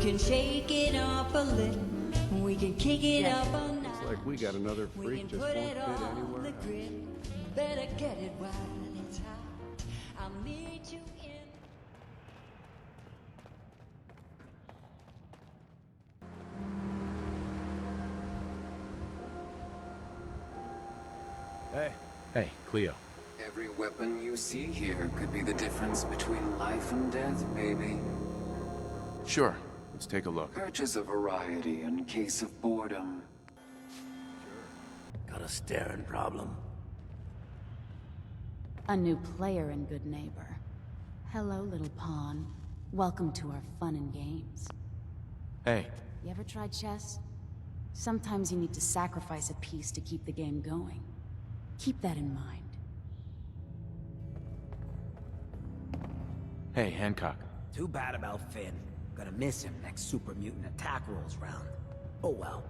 can shake it up a little. We can kick it up a notch. Looks like we got another We freak can just put won't it fit on anywhere the else. grill. Better get it while it's hot. I'll meet you in. Hey, Cleo. Every weapon you see here could be the difference between life and death, baby. Sure, let's take a look. Purchase a variety in case of boredom. Got a staring problem? A new player in GoodNeighbor. Hello, little pawn. Welcome to our fun and games. Hey, You ever tried chess? Sometimes you need to sacrifice a piece to keep the game going. Keep that in mind. hey, Hancock. Too bad about Finn. Gonna miss him next super mutant attack rolls round. Oh well.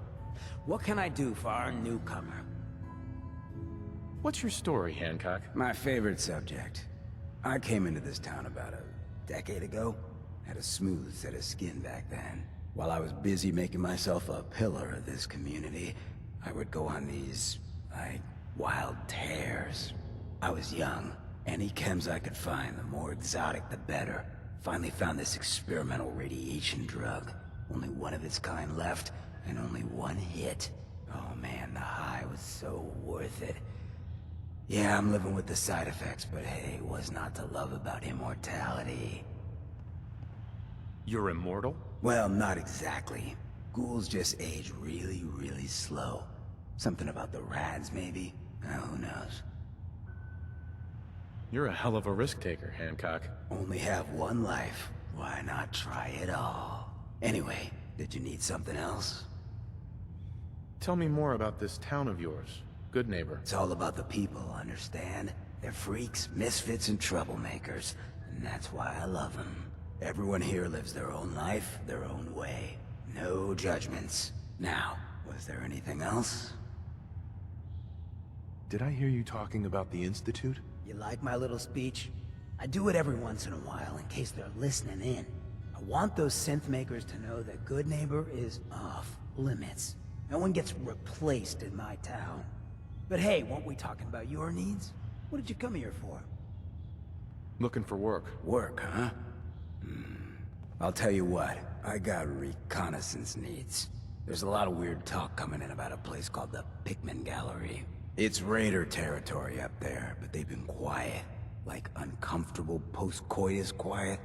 What can I do for our newcomer? What's your story, Hancock? My favorite subject. I came into this town about a decade ago. Had a smooth set of skin back then. While I was busy making myself a pillar of this community, I would go on these, wild tears. I was young. Any chems I could find, the more exotic the better. Finally found this experimental radiation drug. Only one of its kind left, and only one hit. Oh man, the high was so worth it. Yeah, I'm living with the side effects, but hey, what's not to love about immortality? You're immortal? Well, not exactly. Ghouls just age really, really slow. Something about the rads, maybe? Who knows? You're a hell of a risk taker, Hancock. Only have one life. Why not try it all? Anyway, did you need something else? Tell me more about this town of yours, GoodNeighbor. It's all about the people, understand? They're freaks, misfits, and troublemakers. And that's why I love them. Everyone here lives their own life, their own way. No judgments. Now, was there anything else? Did I hear you talking about the Institute? You like my little speech? I do it every once in a while in case they're listening in. I want those synth makers to know that GoodNeighbor is off limits. No one gets replaced in my town. But hey, weren't we talking about your needs? What did you come here for? Looking for work. Work, huh? I'll tell you what, I got reconnaissance needs. There's a lot of weird talk coming in about a place called the Pickman Gallery. It's raider territory up there, but they've been quiet. Like uncomfortable post-coitus quiet.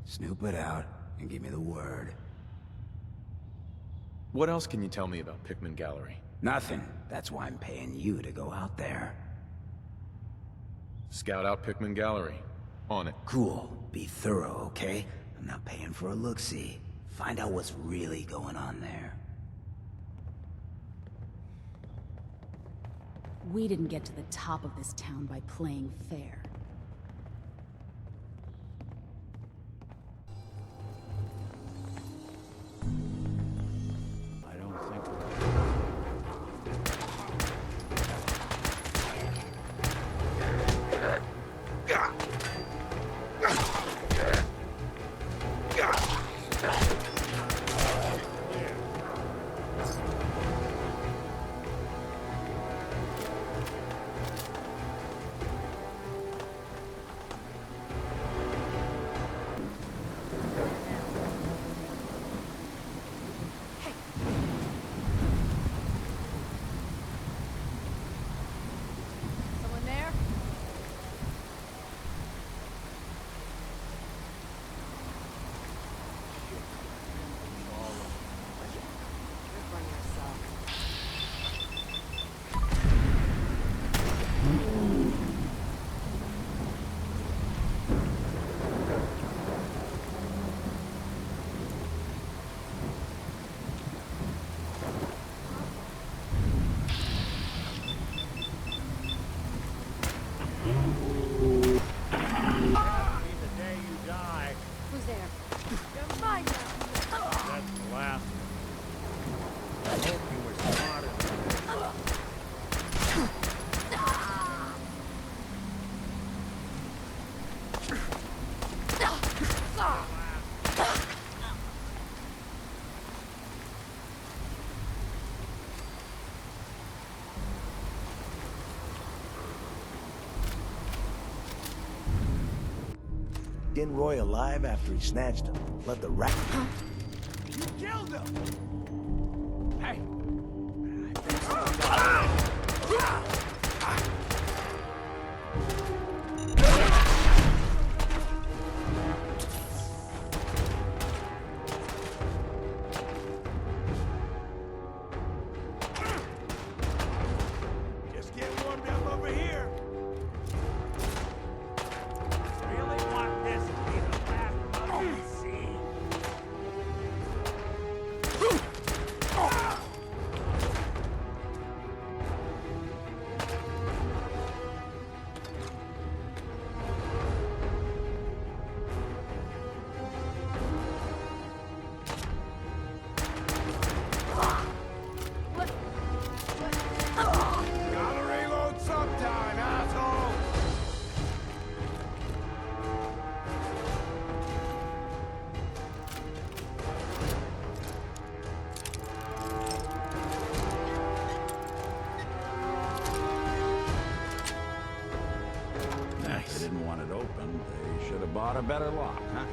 Snoop it out and give me the word. What else can you tell me about Pickman Gallery? Nothing. That's why I'm paying you to go out there. Scout out Pickman Gallery. On it. Cool. Be thorough, okay? I'm not paying for a look-see. Find out what's really going on there. We didn't get to the top of this town by playing fair. I don't think... Someone there? kicked in Roy alive after he snatched him. Let the rat... You killed him! Hey! Just get warmed up over here. Really want this to be the last one we see. Gotta reload sometime, asshole! Nice. They didn't want it open. They should have bought a better lock, huh?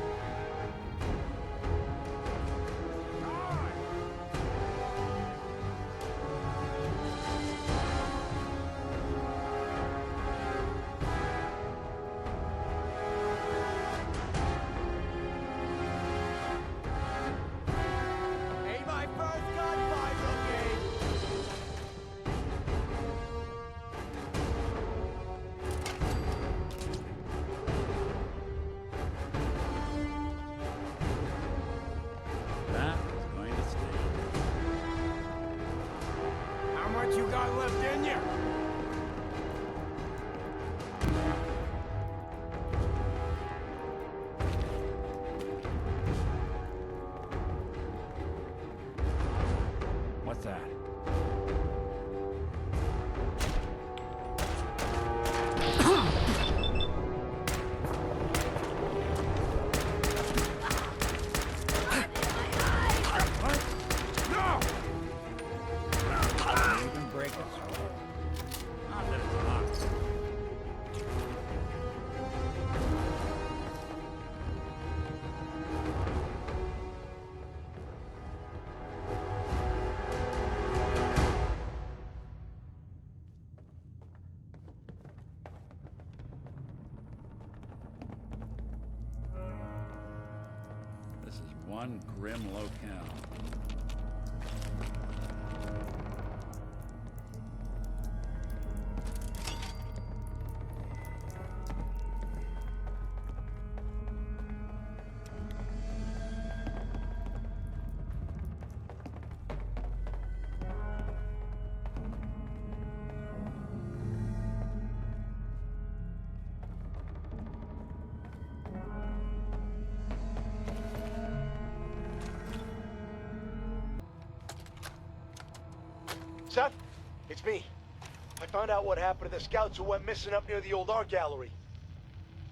Ain't my first gunfight, rookie! That is going to stay. How much you got left in you? What's that? No! You can break it. Not that it's locked. This is one grim locale. Seth, it's me. I found out what happened to the scouts who went missing up near the old art gallery.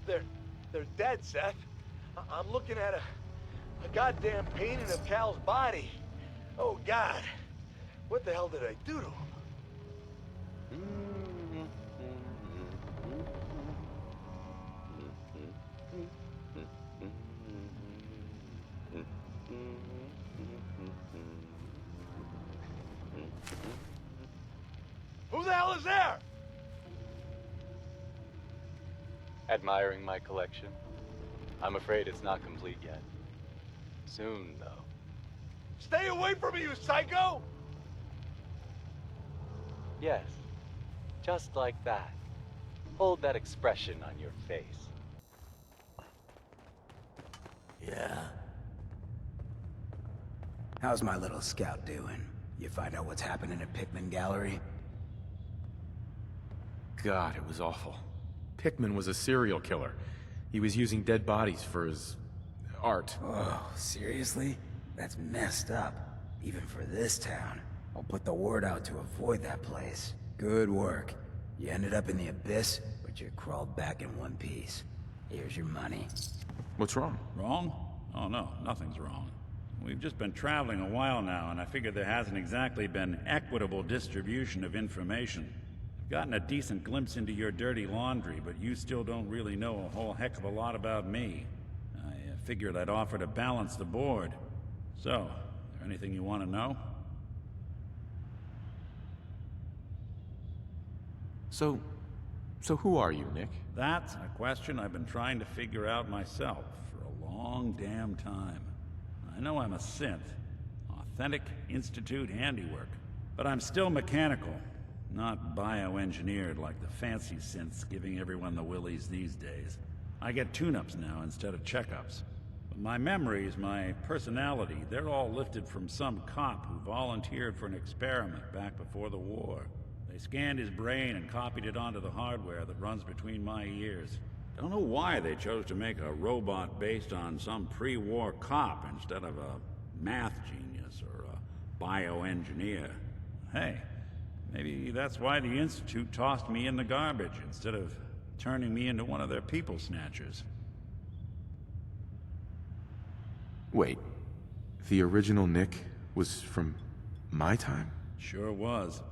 They're dead, Seth. I'm looking at a goddamn painting of Cal's body. Oh, God. What the hell did I do to him? Who the hell is there? Admiring my collection. I'm afraid it's not complete yet. Soon, though. Stay away from me, you psycho! Yes. Just like that. Hold that expression on your face. Yeah. How's my little scout doing? You find out what's happening at Pickman Gallery? God, it was awful. Pickman was a serial killer. He was using dead bodies for his... art. Oh, seriously? That's messed up. Even for this town. I'll put the word out to avoid that place. Good work. You ended up in the abyss, but you crawled back in one piece. Here's your money. What's wrong? Wrong? Oh no, nothing's wrong. We've just been traveling a while now, and I figured there hasn't exactly been equitable distribution of information. I've gotten a decent glimpse into your dirty laundry, but you still don't really know a whole heck of a lot about me. figured I'd offer to balance the board. So, is there anything you want to know? So who are you, Nick? That's a question I've been trying to figure out myself for a long damn time. I know I'm a synth, authentic Institute handiwork, but I'm still mechanical, not bioengineered like the fancy synths giving everyone the willies these days. I get tune-ups now instead of checkups. But my memories, my personality, they're all lifted from some cop who volunteered for an experiment back before the war. They scanned his brain and copied it onto the hardware that runs between my ears. Don't know why they chose to make a robot based on some pre-war cop instead of a math genius or a bioengineer. Hey, maybe that's why the Institute tossed me in the garbage instead of turning me into one of their people snatchers. Wait, the original Nick was from my time? Sure was.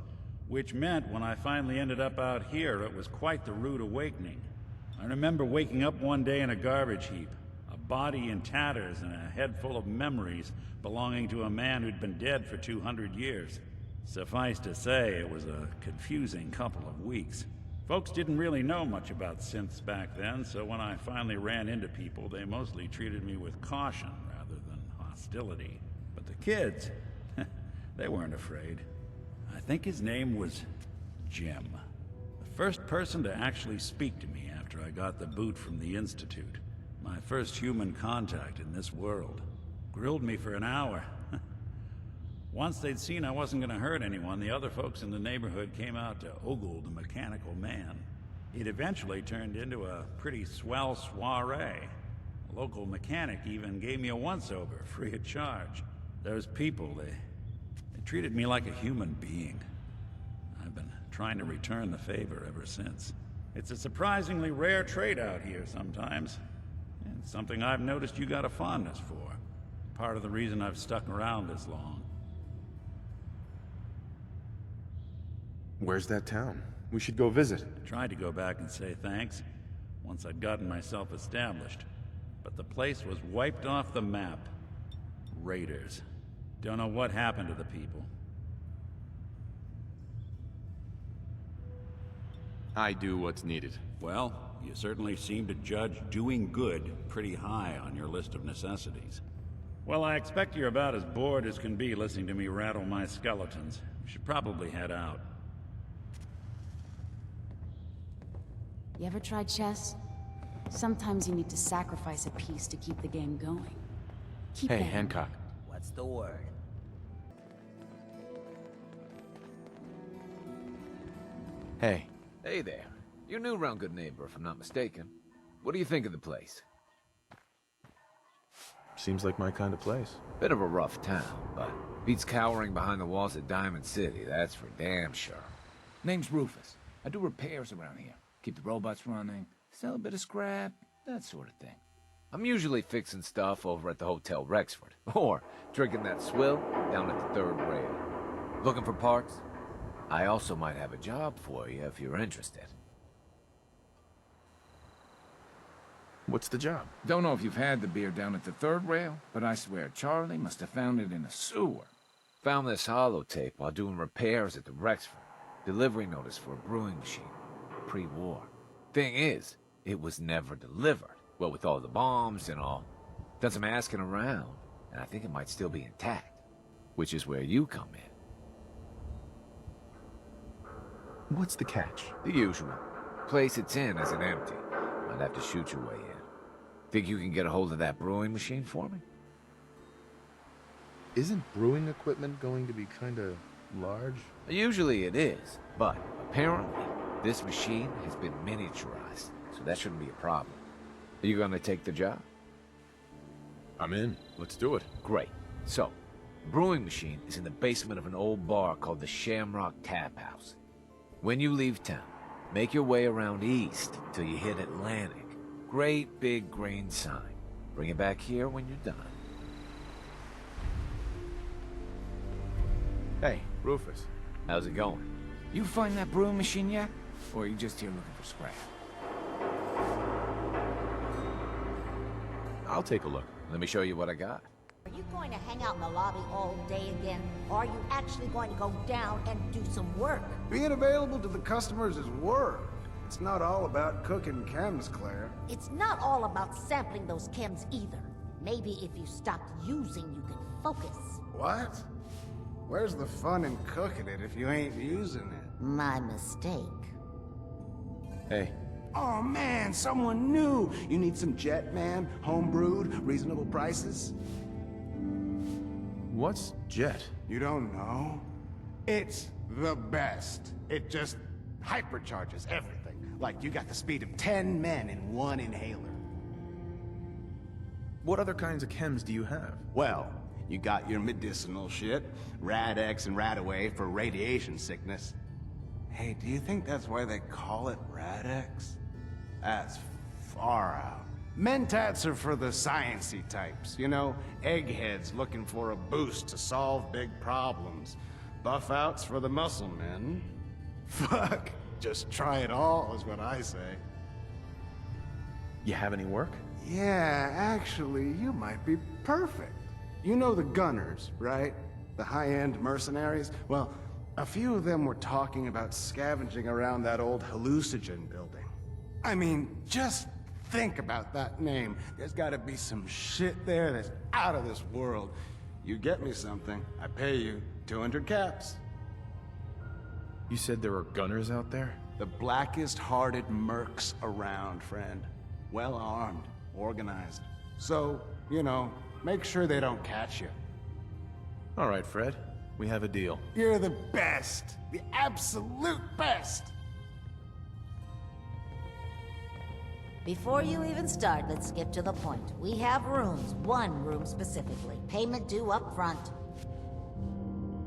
Which meant when I finally ended up out here, it was quite the rude awakening. I remember waking up one day in a garbage heap, a body in tatters and a head full of memories belonging to a man who'd been dead for 200 years. Suffice to say, it was a confusing couple of weeks. Folks didn't really know much about synths back then, so when I finally ran into people, they mostly treated me with caution rather than hostility. But the kids, they weren't afraid. I think his name was Jim. The first person to actually speak to me after I got the boot from the Institute. My first human contact in this world. Grilled me for an hour. Once they'd seen I wasn't gonna hurt anyone, the other folks in the neighborhood came out to ogle the mechanical man. It eventually turned into a pretty swell soiree. A local mechanic even gave me a once-over, free of charge. Those people, they treated me like a human being. I've been trying to return the favor ever since. It's a surprisingly rare trait out here sometimes. And something I've noticed you got a fondness for. Part of the reason I've stuck around this long. Where's that town? We should go visit. Tried to go back and say thanks, once I'd gotten myself established. But the place was wiped off the map. Raiders. Don't know what happened to the people. I do what's needed. Well, you certainly seem to judge doing good pretty high on your list of necessities. Well, I expect you're about as bored as can be listening to me rattle my skeletons. We should probably head out. You ever tried chess? Sometimes you need to sacrifice a piece to keep the game going. Keep Hey, that- Hancock. What's the word? Hey. Hey there. You're new around GoodNeighbor, if I'm not mistaken. What do you think of the place? Seems like my kind of place. Bit of a rough town, but beats cowering behind the walls of Diamond City, that's for damn sure. Name's Rufus. I do repairs around here. Keep the robots running, sell a bit of scrap, that sort of thing. I'm usually fixing stuff over at the Hotel Rexford, or drinking that swill down at the third rail. Looking for parts? I also might have a job for you if you're interested. What's the job? Don't know if you've had the beer down at the third rail, but I swear Charlie must have found it in a sewer. Found this holotape while doing repairs at the Rexford. Delivery notice for a brewing machine. Pre-war. Thing is, it was never delivered. Well, with all the bombs and all. Done some asking around, and I think it might still be intact. Which is where you come in. What's the catch? The usual. Place it's in isn't empty. Might have to shoot your way in. Think you can get a hold of that brewing machine for me? Isn't brewing equipment going to be kinda large? Usually it is, but apparently this machine has been miniaturized, so that shouldn't be a problem. Are you gonna take the job? I'm in. Let's do it. Great. So, the brewing machine is in the basement of an old bar called the Shamrock Tap House. When you leave town, make your way around east till you hit Atlantic. Great big green sign. Bring it back here when you're done. Hey, Rufus. How's it going? You find that brewing machine yet? Or are you just here looking for scrap? I'll take a look. Let me show you what I got. Are you going to hang out in the lobby all day again? Or are you actually going to go down and do some work? Being available to the customers is work. It's not all about cooking chems, Claire. It's not all about sampling those chems either. Maybe if you stopped using, you could focus. What? Where's the fun in cooking it if you ain't using it? My mistake. Hey. Oh man, someone new! You need some Jet, man? Homebrewed, reasonable prices? What's Jet? You don't know? It's the best. It just hypercharges everything. Like you got the speed of 10 men in one inhaler. What other kinds of chems do you have? Well, you got your medicinal shit, Rad-X and Rad-Away for radiation sickness. Hey, do you think that's why they call it Rad-X? That's far out. Mentats are for the sciencey types, you know, eggheads looking for a boost to solve big problems. Buff-outs for the muscle men. Fuck, just try it all is what I say. You have any work? Yeah, actually, you might be perfect. You know the Gunners, right? The high-end mercenaries? Well, a few of them were talking about scavenging around that old hallucinogen building. I mean, just think about that name. There's gotta be some shit there that's out of this world. You get me something, I pay you 200 caps. You said there were gunners out there? The blackest-hearted mercs around, friend. Well-armed, organized. So, you know, make sure they don't catch you. All right, Fred. We have a deal. You're the best. The absolute best. Before you even start, let's skip to the point. We have rooms, one room specifically. Payment due up front.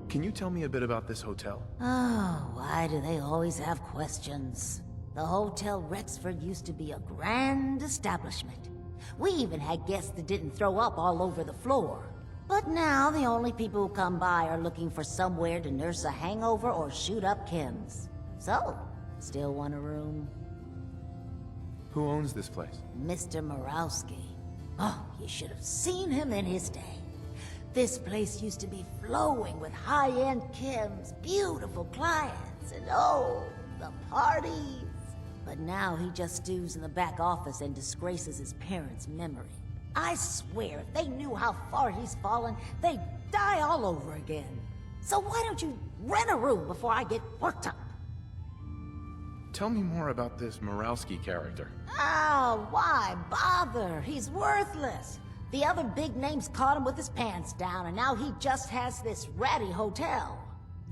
Can you tell me a bit about this hotel? Oh, why do they always have questions? The Hotel Rexford used to be a grand establishment. We even had guests that didn't throw up all over the floor. But now the only people who come by are looking for somewhere to nurse a hangover or shoot up chems. So, still want a room? Who owns this place? Mr. Morawski. Oh, you should have seen him in his day. This place used to be flowing with high-end chems, beautiful clients, and oh, the parties. But now he just stews in the back office and disgraces his parents' memory. I swear, if they knew how far he's fallen, they'd die all over again. So why don't you rent a room before I get worked up? Tell me more about this Morawski character. Oh, why bother? He's worthless. The other big names caught him with his pants down, and now he just has this ratty hotel.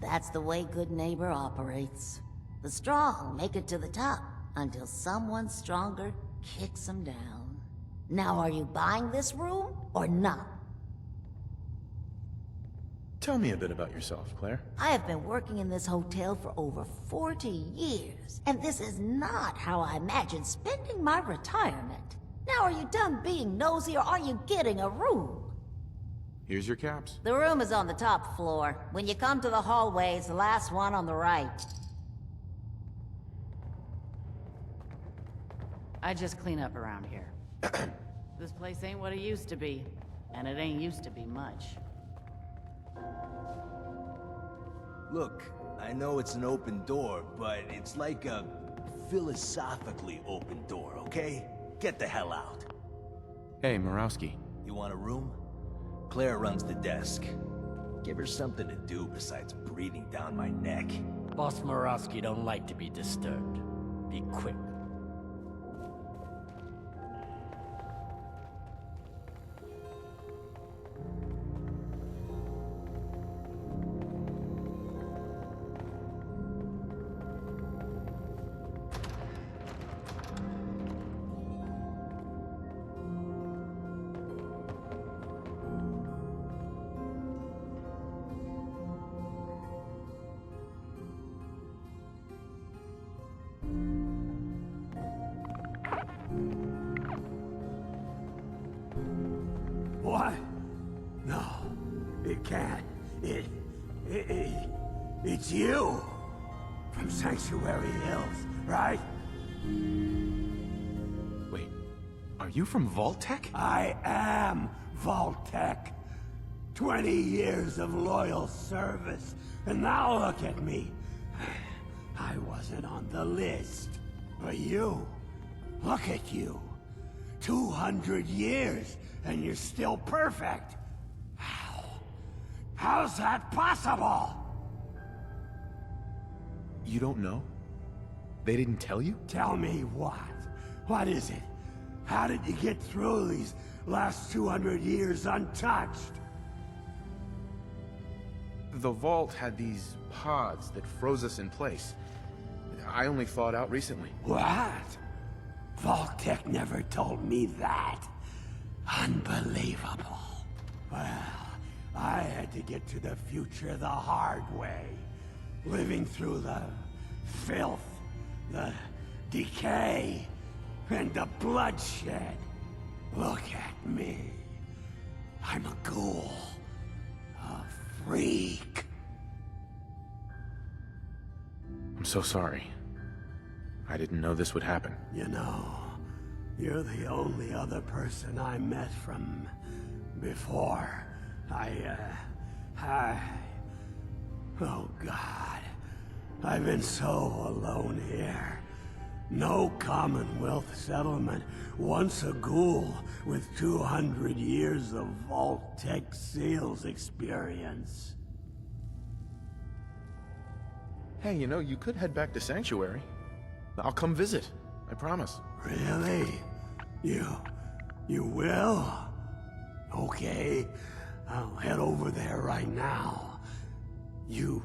That's the way GoodNeighbor operates. The strong make it to the top, until someone stronger kicks them down. Now are you buying this room, or not? Tell me a bit about yourself, Claire. I have been working in this hotel for over 40 years, and this is not how I imagined spending my retirement. Now are you done being nosy, or are you getting a room? Here's your caps. The room is on the top floor. When you come to the hallway, it's the last one on the right. I just clean up around here. This place ain't what it used to be, and it ain't used to be much. Look, I know it's an open door, but it's like a philosophically open door, okay? Get the hell out. Hey, Morawski. You want a room? Claire runs the desk. Give her something to do besides breathing down my neck. Boss Morawski don't like to be disturbed. Be quick. What? No, it can't. It's you! From Sanctuary Hills, right? Wait, Are you from Vault-Tech? I am Vault-Tech. 20 years of loyal service, and now look at me. I wasn't on the list. But you, look at you. 200 years, and you're still perfect. How's that possible? You don't know? They didn't tell you? Tell me what? What is it? How did you get through these last 200 years untouched? The vault had these pods that froze us in place. I only thawed out recently. What? Vault-Tech never told me that. Unbelievable. Well, I had to get to the future the hard way. Living through the filth, the decay, and the bloodshed. Look at me. I'm a ghoul. A freak. I'm so sorry. I didn't know this would happen. You know, you're the only other person I met from before. Oh God. I've been so alone here. No Commonwealth settlement, once a ghoul with 200 years of Vault-Tech sales experience. Hey, you know, you could head back to Sanctuary. I'll come visit. I promise. Really? You will? Okay, I'll head over there right now. You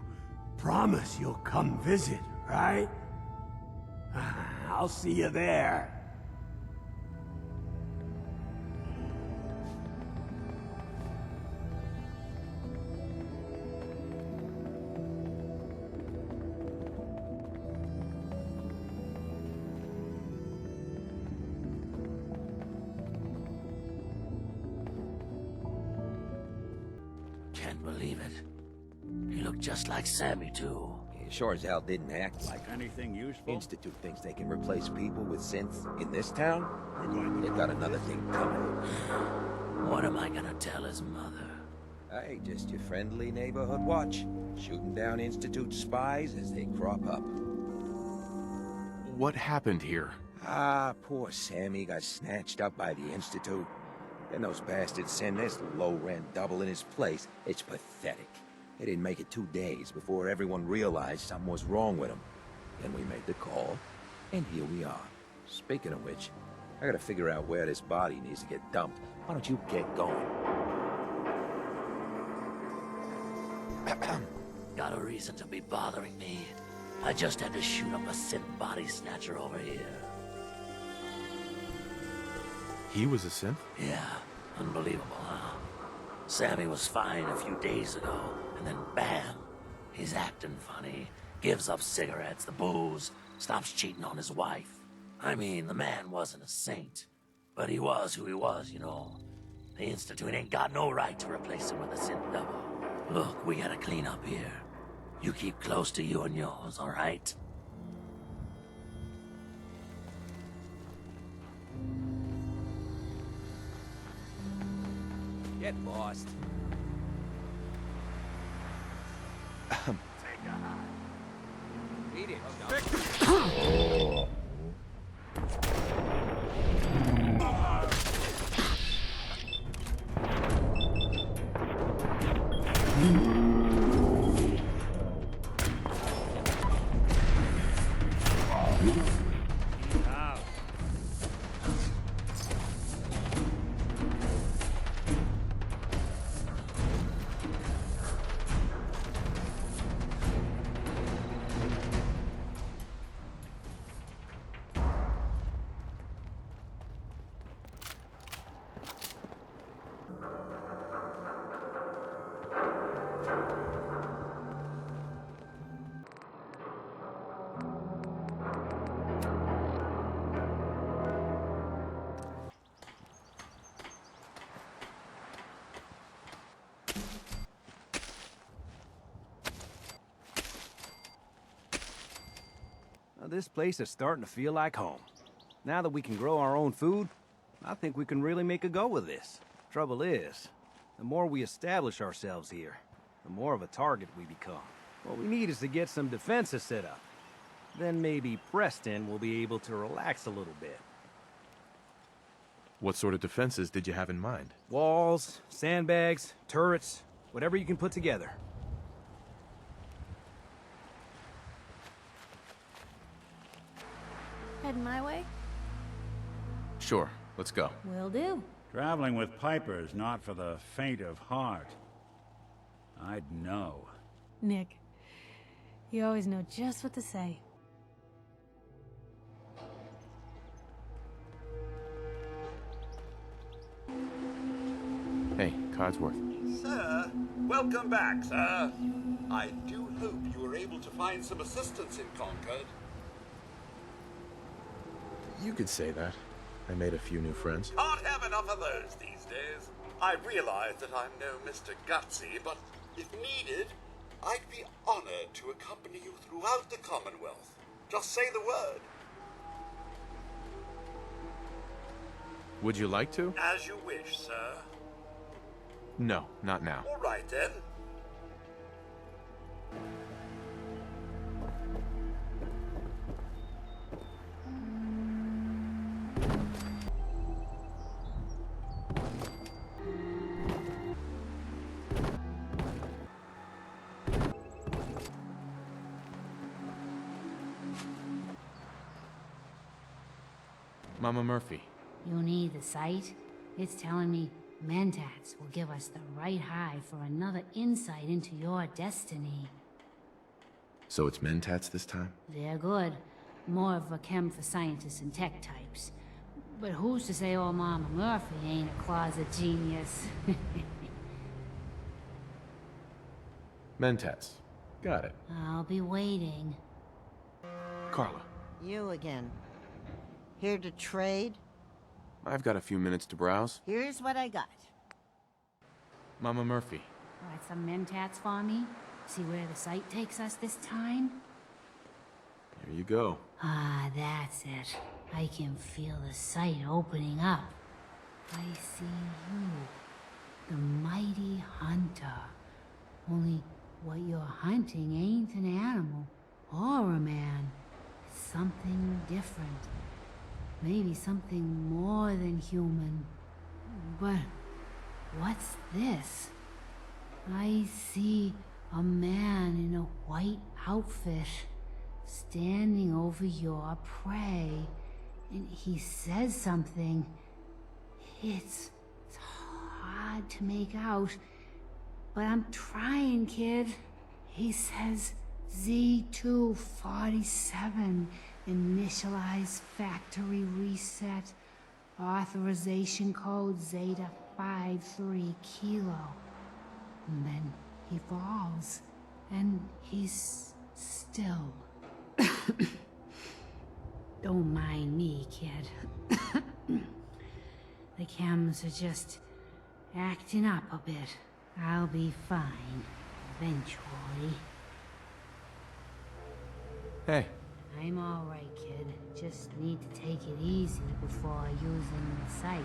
promise you'll come visit, right? I'll see you there. Can't believe it. He looked just like Sammy, too. He sure as hell didn't act like anything useful. Institute thinks they can replace people with synths in this town. They've got another thing coming. What am I gonna tell his mother? Hey, just your friendly neighborhood watch. Shooting down Institute spies as they crop up. What happened here? Ah, poor Sammy got snatched up by the Institute. Then those bastards send this low-rent double in his place. It's pathetic. They didn't make it 2 days before everyone realized something was wrong with him. Then we made the call, and here we are. Speaking of which, I gotta figure out where this body needs to get dumped. Why don't you get going? Got a reason to be bothering me. I just had to shoot up a synth body snatcher over here. He was a synth? Yeah, unbelievable, huh? Sammy was fine a few days ago, and then bam, he's acting funny, gives up cigarettes, the booze, stops cheating on his wife. I mean, the man wasn't a saint, but he was who he was, you know. The Institute ain't got no right to replace him with a synth double. Look, we gotta clean up here. You keep close to you and yours, all right? Get lost. Beat it. This place is starting to feel like home. Now that we can grow our own food, I think we can really make a go of this. Trouble is, the more we establish ourselves here, the more of a target we become. What we need is to get some defenses set up. Then maybe Preston will be able to relax a little bit. What sort of defenses did you have in mind? Walls, sandbags, turrets, whatever you can put together. Heading my way? Sure, let's go. Will do. Traveling with Piper is not for the faint of heart. I'd know. Nick, you always know just what to say. Hey, Codsworth. Sir, welcome back, sir. I do hope you were able to find some assistance in Concord. You could say that. I made a few new friends. Can't have enough of those these days. I realize that I'm no Mr. Gutsy, but if needed, I'd be honored to accompany you throughout the Commonwealth. Just say the word. Would you like to? As you wish, sir. No, not now. All right, then. Mama Murphy. You need the C.I.T? It's telling me Mentats will give us the right high for another insight into your destiny. So it's Mentats this time? They're good. More of a chem for scientists and tech types. But who's to say old Mama Murphy ain't a closet genius? Mentats. Got it. I'll be waiting. Carla. You again. Here to trade? I've got a few minutes to browse. Here's what I got. Mama Murphy. Got some Mentats for me? See where the C.I.T takes us this time? Here you go. Ah, that's it. I can feel the C.I.T opening up. I see you. The mighty hunter. Only what you're hunting ain't an animal or a man. It's something different. Maybe something more than human. But what's this? I see a man in a white outfit standing over your prey, and he says something. It's hard to make out, but I'm trying, kid. He says Z247. Initialize factory reset. Authorization code Zeta 53 Kilo. And then he falls. And he's still. Don't mind me, kid. The chems are just acting up a bit. I'll be fine. Eventually. Hey. I'm alright, kid. Just need to take it easy before using the C.I.T.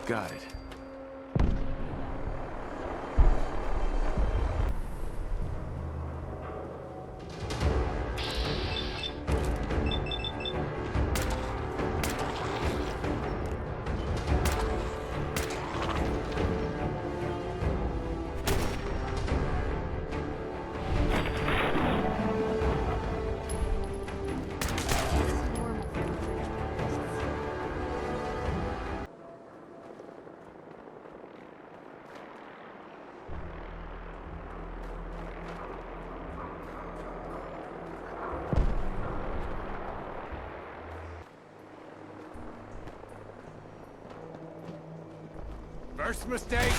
Got it. First mistake.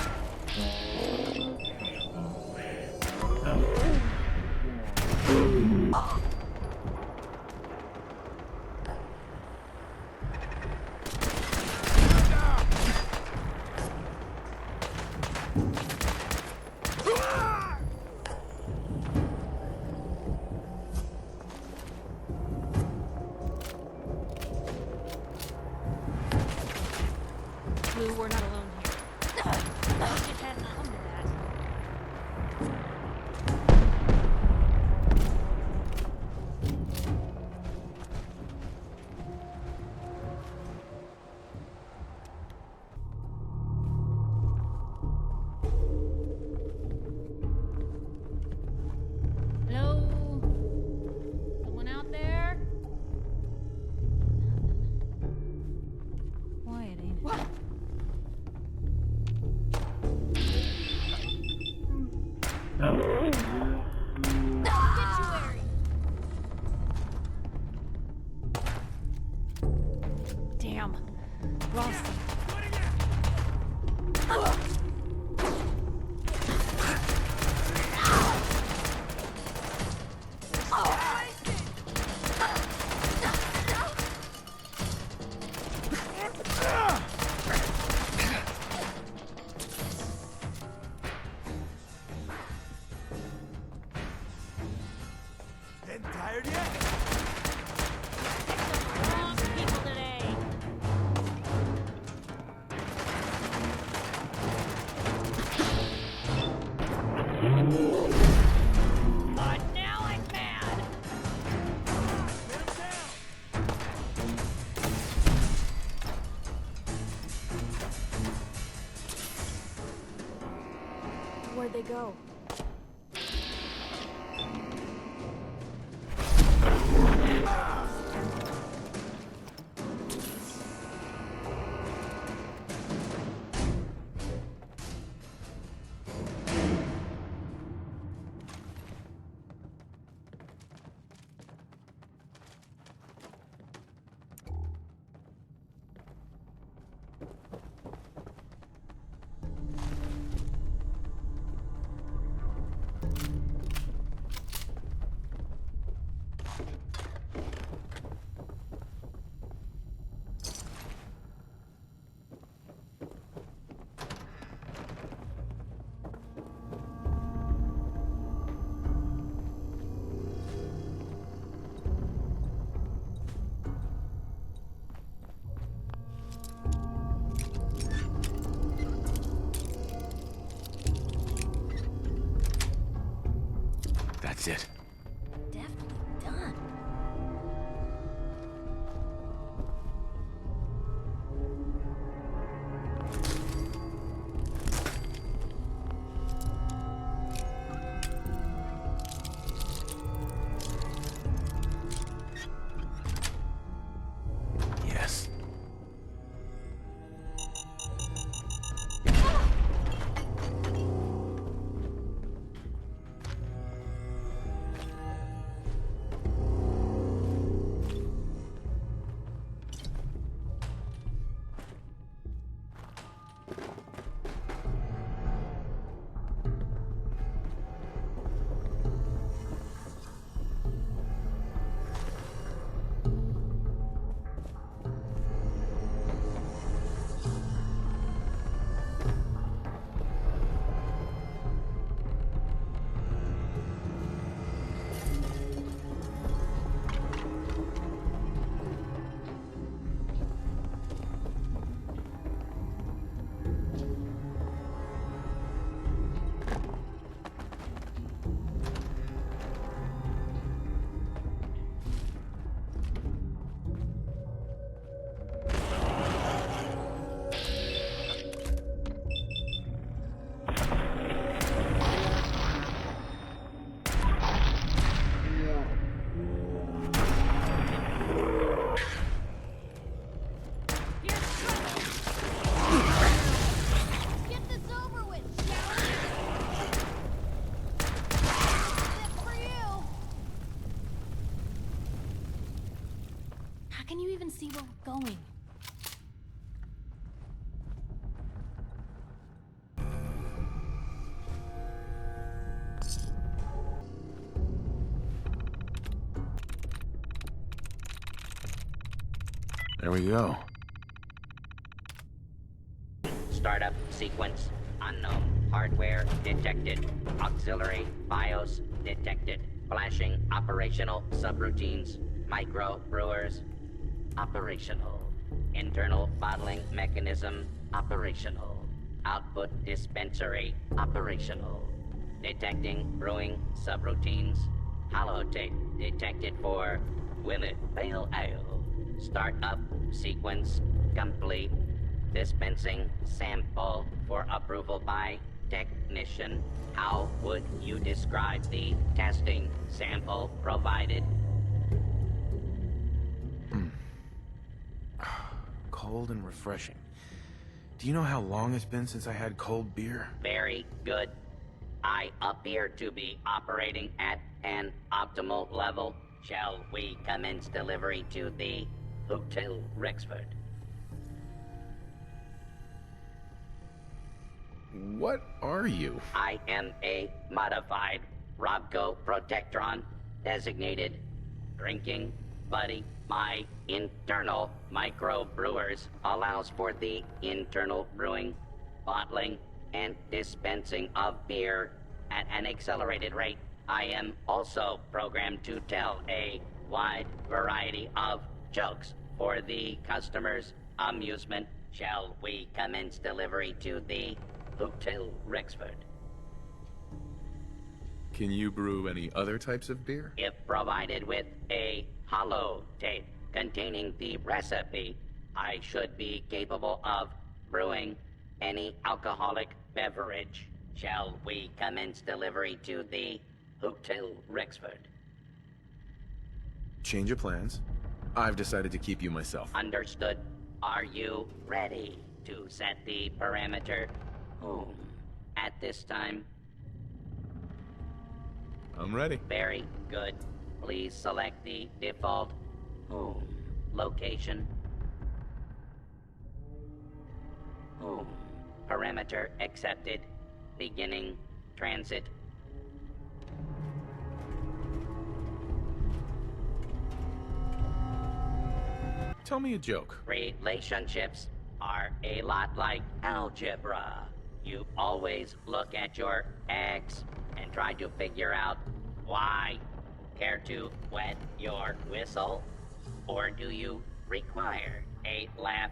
Blue, we're not alone here. I just hadn't come to that. Hello? Someone out there? Nothing. Quiet, ain't it? What? Damn. Lost him. Getting tired yet? Wrong people today. But now I'm mad. Where'd they go? That's it. Definitely done. Yes. you even see where we're going? There we go. Startup sequence unknown. Hardware detected. Auxiliary BIOS detected. Flashing operational subroutines. Micro brewers operational. Internal bottling mechanism operational. Output dispensary operational. Detecting brewing subroutines. Holotape detected for Willet Pale Ale. Startup sequence complete. Dispensing sample for approval by technician. How would you describe the testing sample provided? Cold and refreshing. Do you know how long it's been since I had cold beer? Very good. I appear to be operating at an optimal level. Shall we commence delivery to the Hotel Rexford? What are you? I am a modified Robco Protectron, designated drinking buddy. My internal microbrewers allows for the internal brewing, bottling, and dispensing of beer at an accelerated rate. I am also programmed to tell a wide variety of jokes for the customer's amusement. Shall we commence delivery to the Hotel Rexford? Can you brew any other types of beer? If provided with a hollow tape containing the recipe, I should be capable of brewing any alcoholic beverage. Shall we commence delivery to the Hotel Rexford? Change of plans. I've decided to keep you myself. Understood. Are you ready to set the parameter home at this time? I'm ready. Very good. Please select the default home location. Home. Parameter accepted. Beginning transit. Tell me a joke. Relationships are a lot like algebra. You always look at your ex and try to figure out why. Care to wet your whistle? Or do you require a laugh?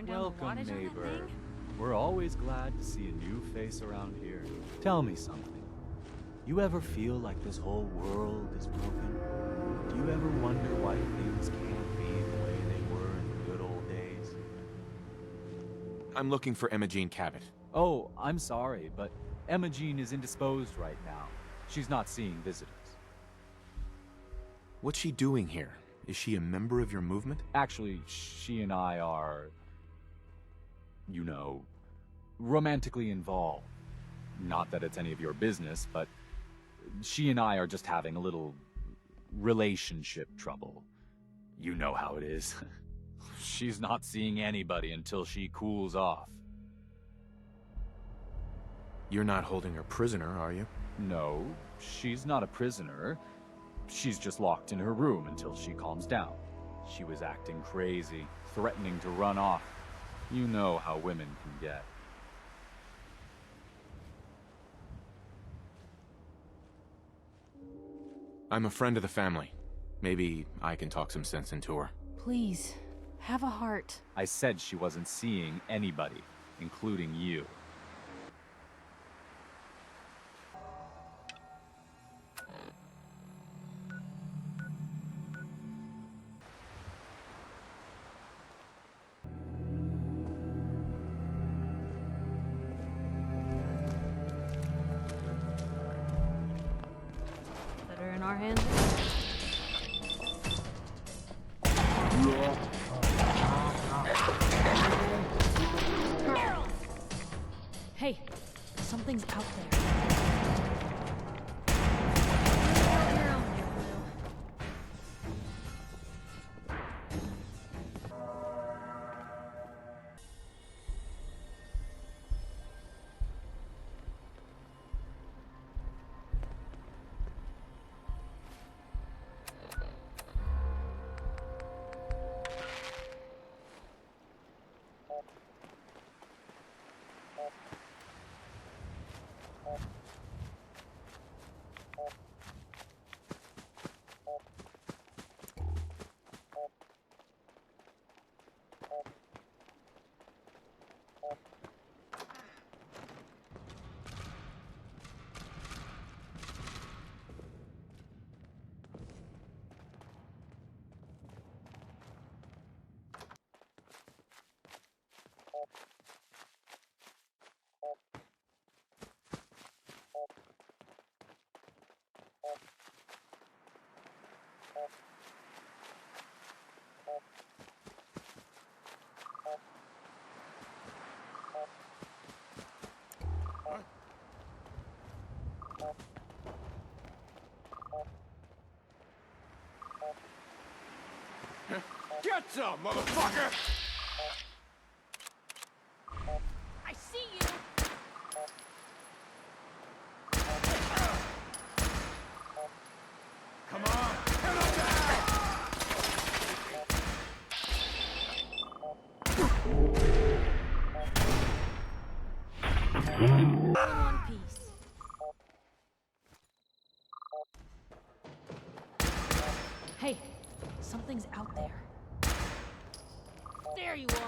Welcome, neighbor. We're always glad to see a new face around here. Tell me something. You ever feel like this whole world is broken? Do you ever wonder why things can't be the way they were in the good old days? I'm looking for Emma Jean Cabot. Oh, I'm sorry, but Emma Jean is indisposed right now. She's not seeing visitors. What's she doing here? Is she a member of your movement? Actually, she and I are, you know, romantically involved. Not that it's any of your business, but she and I are just having a little relationship trouble. You know how it is. She's not seeing anybody until she cools off. You're not holding her prisoner, are you? No, she's not a prisoner. She's just locked in her room until she calms down. She was acting crazy, threatening to run off. You know how women can get. I'm a friend of the family. Maybe I can talk some sense into her. Please, have a heart. I said she wasn't seeing anybody, including you. Better in our hands. Hey, something's out there. You're on there, Blue. Get some, motherfucker! I see you! Come on, hit him there! In one piece. Hey, something's out there. There you are!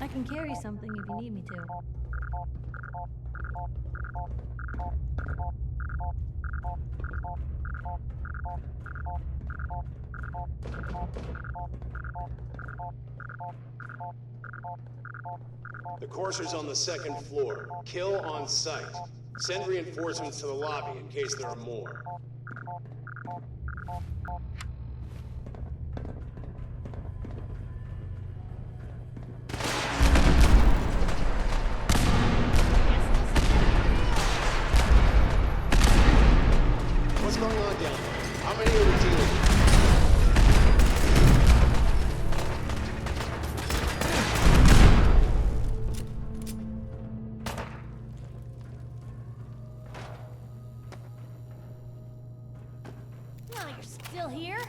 I can carry something if you need me to. The Courser's on the second floor. Kill on sight. Send reinforcements to the lobby in case there are more. What's going on down there? How many are we dealing with? Oh, you're still here?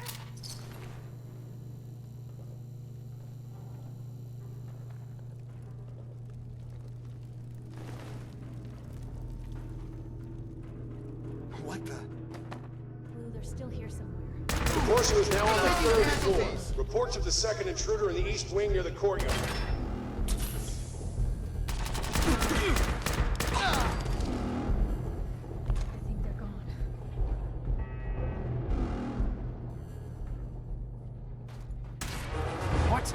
What the? Blue, they're still here somewhere. The Courser is now on the third floor. Reports of the second intruder in the east wing near the courtyard. What?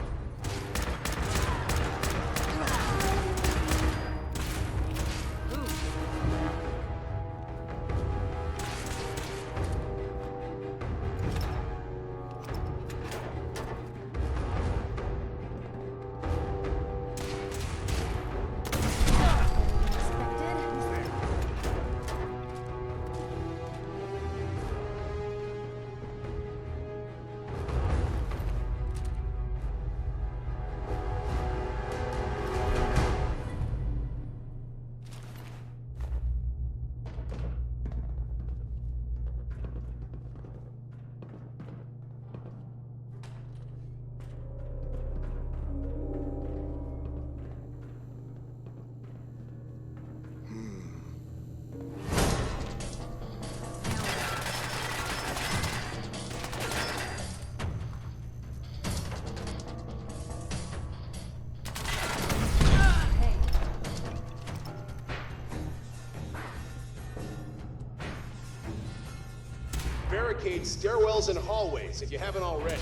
barricade stairwells and hallways if you haven't already.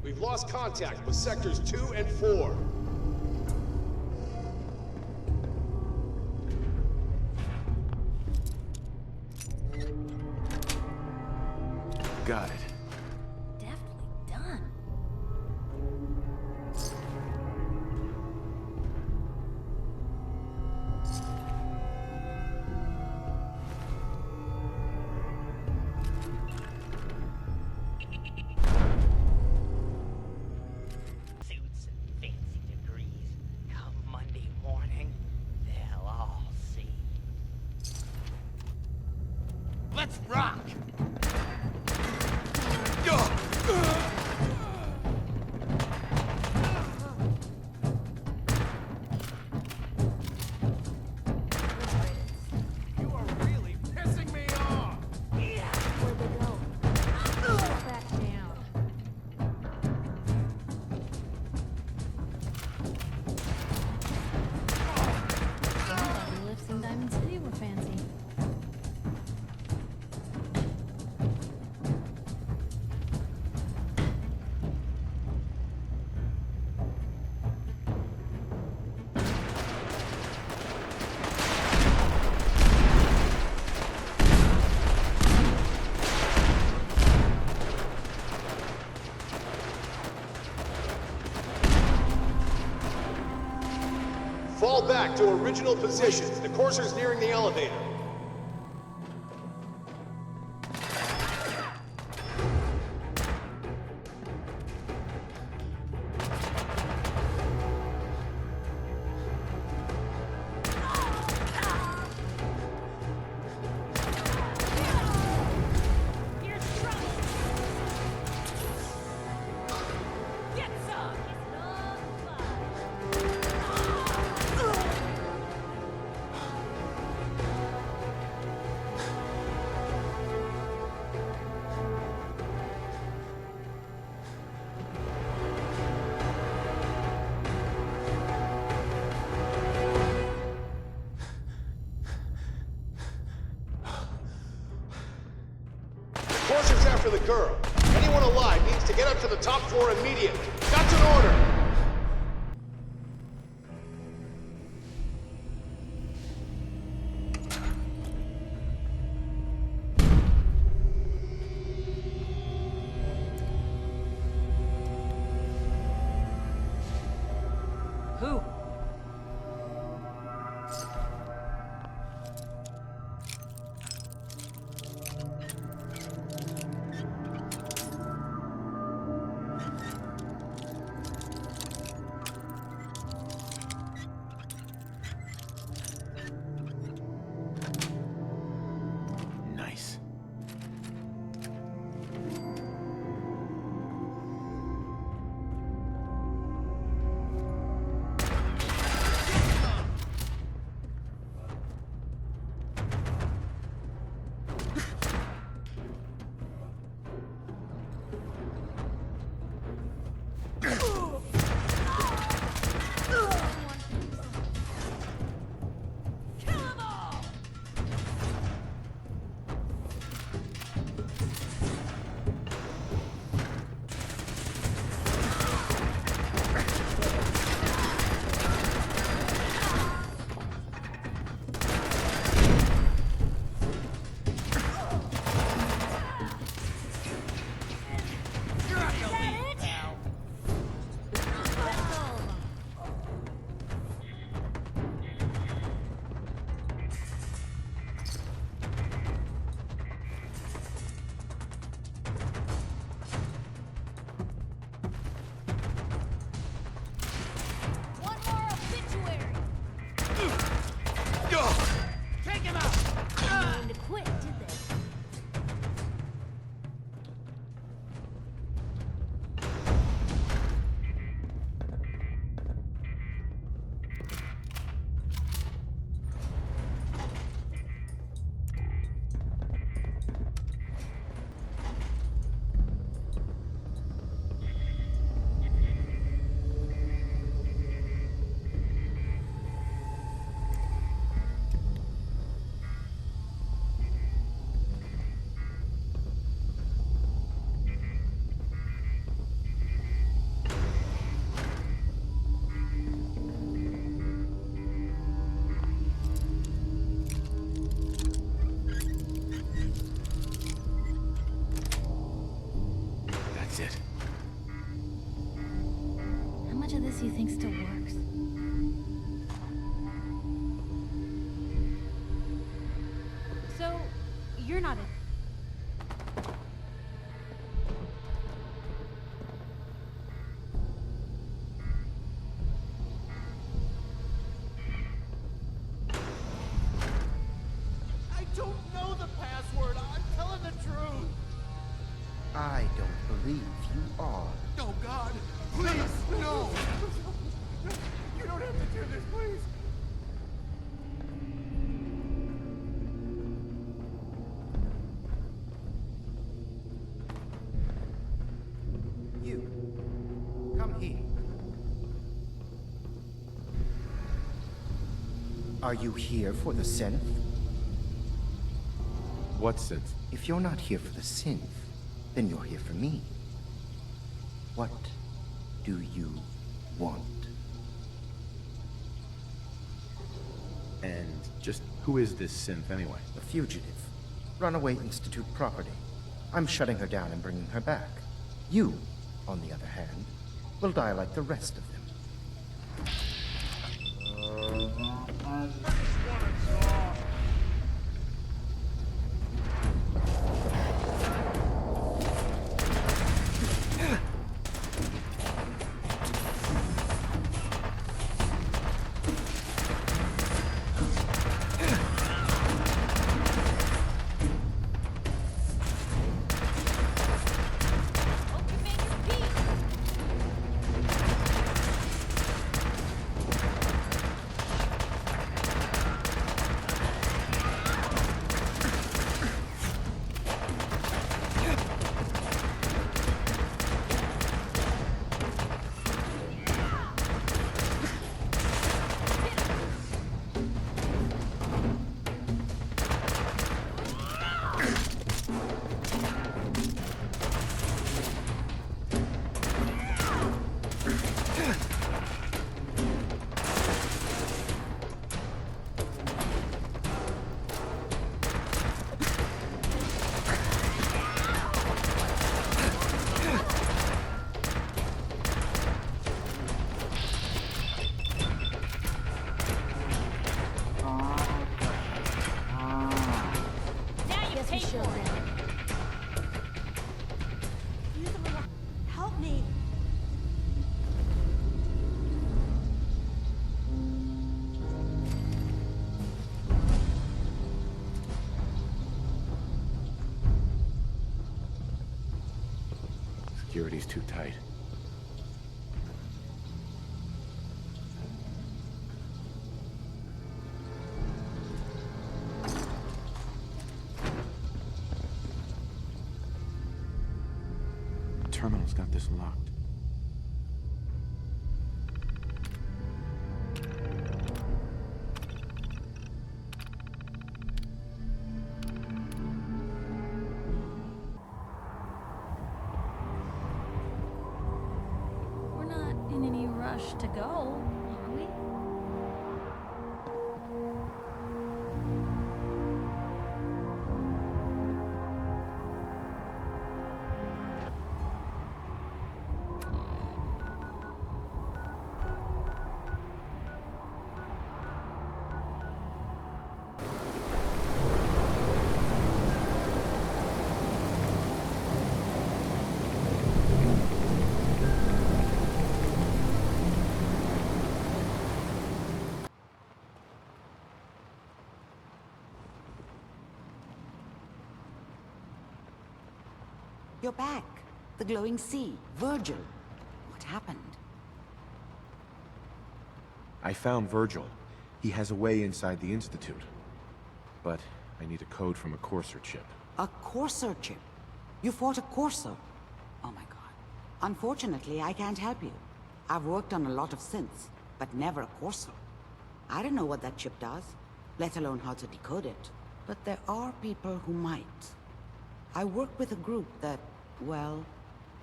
We've lost contact with sectors 2 and 4. Got it. Deftly done. Suits and fancy degrees. Come Monday morning, they'll all see. Let's rock! You are really pissing me off! Where'd they go? Back down. The lifts in Diamond City were fancy. Fall back to original positions. The courser's nearing the elevator. Courser's after the girl. Anyone alive needs to get up to the top floor immediately. That's an order! Who? Nice. How much of this you think still works? So, you're not a... I don't know the password. I'm telling the truth. I don't believe you are. Oh, God. Please, no. You don't have to do this, please. You. Come here. Are you here for the synth? What synth? If you're not here for the synth, then you're here for me. What do you want? And just who is this synth anyway? A fugitive. Runaway Insitute property. I'm shutting her down and bringing her back. You, on the other hand, will die like the rest of them. Security's too tight. The terminal's got this locked. We're not in any rush to go, are we? You're back. The glowing sea. Virgil. What happened? I found Virgil. He has a way inside the Institute. But I need a code from a Courser chip. A Courser chip? You fought a Courser? Oh my god. Unfortunately, I can't help you. I've worked on a lot of synths, but never a Courser. I don't know what that chip does, let alone how to decode it. But there are people who might. I work with a group that, well,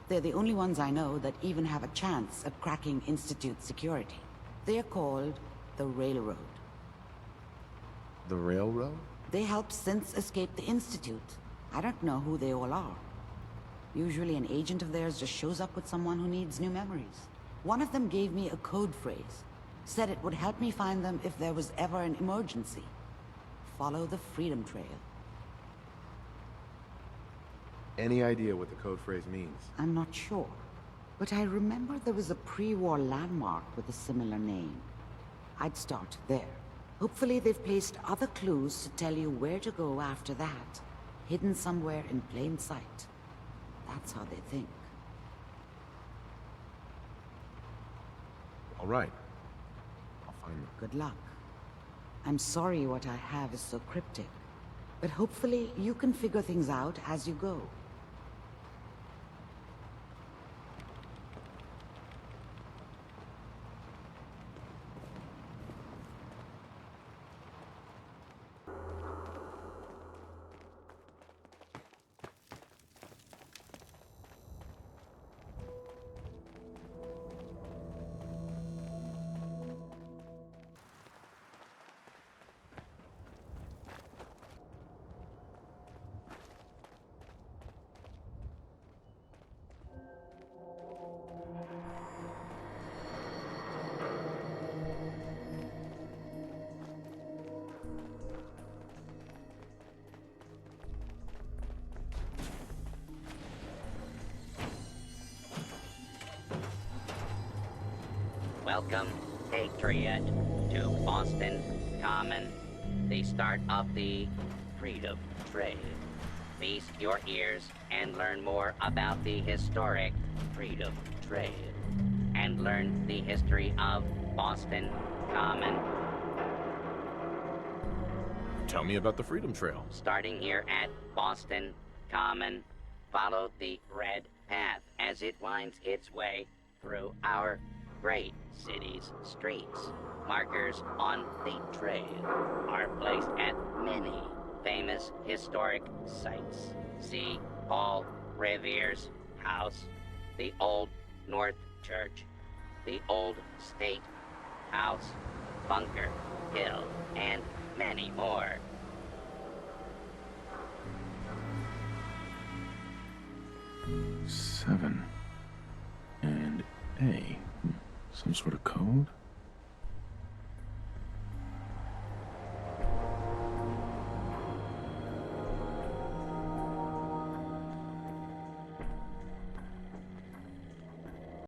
they're the only ones I know that even have a chance at cracking Institute security. They're called the Railroad. The Railroad? They help synths escape the Institute. I don't know who they all are. Usually an agent of theirs just shows up with someone who needs new memories. One of them gave me a code phrase. Said it would help me find them if there was ever an emergency. Follow the Freedom Trail. Any idea what the code phrase means? I'm not sure, but I remember there was a pre-war landmark with a similar name. I'd start there. Hopefully they've placed other clues to tell you where to go after that. Hidden somewhere in plain sight. That's how they think. All right. I'll find them. Good luck. I'm sorry what I have is so cryptic, but hopefully you can figure things out as you go. Welcome, Patriot, to Boston Common, the start of the Freedom Trail. Feast your ears and learn more about the historic Freedom Trail. And learn the history of Boston Common. Tell me about the Freedom Trail. Starting here at Boston Common, follow the red path as it winds its way through our great city's streets. Markers on the trail are placed at many famous historic sites. See Paul Revere's house, the Old North Church, the Old State House, Bunker Hill, and many more. Seven. And A. Some sort of code?